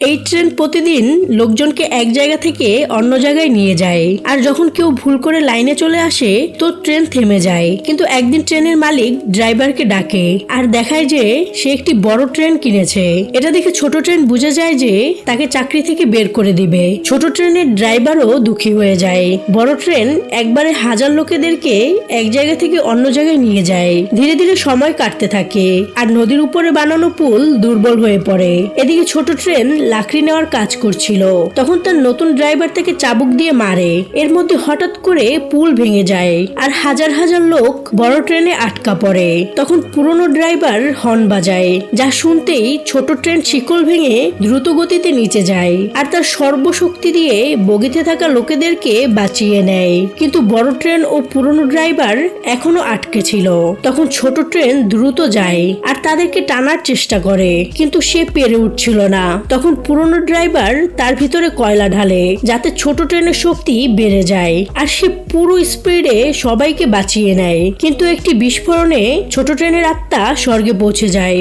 এই ট্রেন প্রতিদিন লোকজনকে এক জায়গা থেকে অন্য জায়গায় নিয়ে যায়। আর যখন কেউ ভুল করে লাইনে চলে আসে তো ট্রেন থেমে যায়। কিন্তু একদিন ট্রেনের মালিক ড্রাইভারকে ডাকে আর দেখায় যে সে একটি বড় ট্রেন কিনেছে। এটা দেখে ছোট ট্রেন বুঝে যায় যে তাকে চাকরি থেকে বের করে দিবে। ছোট ট্রেনের ড্রাইভারও দুঃখী হয়ে যায়। বড় ট্রেন একবারে হাজার লোকেদেরকে এক জায়গা থেকে অন্য জায়গায় নিয়ে যায়। ধীরে ধীরে সময় কাটতে থাকে আর নদীর উপরে বানানো পুল দুর্বল হয়ে পড়ে। এদিকে ছোট ট্রেন লাকড়ি নেওয়ার কাজ করছিল, তখন তার নতুন ড্রাইভার তাকে চাবুক দিয়ে মারে। এর মধ্যে হঠাৎ করে পুল ভেঙে যায় আর হাজার হাজার লোক বড় ট্রেনে আটকা পড়ে। তখন পুরনো ড্রাইভার হর্ন বাজায়, যা শুনতেই ছোট ট্রেন শিকল ভেঙে দ্রুত গতিতে নিচে যায় আর তার সর্বশক্তি দিয়ে বগিতে থাকা লোকেদেরকে বাঁচিয়ে নেয়। কিন্তু বড় ট্রেন ও পুরনো ড্রাইভার এখনো আটকে ছিল। তখন ছোট ট্রেন দ্রুত যায় আর তাদেরকে টানার চেষ্টা করে, কিন্তু সে পেরে উঠছিল না। তখন পুরনো ড্রাইভার তার ভিতরে কয়লা ঢালে যাতে ছোট ট্রেনের শক্তি বেড়ে যায় আর সে পুরো স্পিডে সবাইকে বাঁচিয়ে নেয়। কিন্তু একটি বিস্ফোরণে ছোট ট্রেনের আত্মা স্বর্গে পৌঁছে যায়।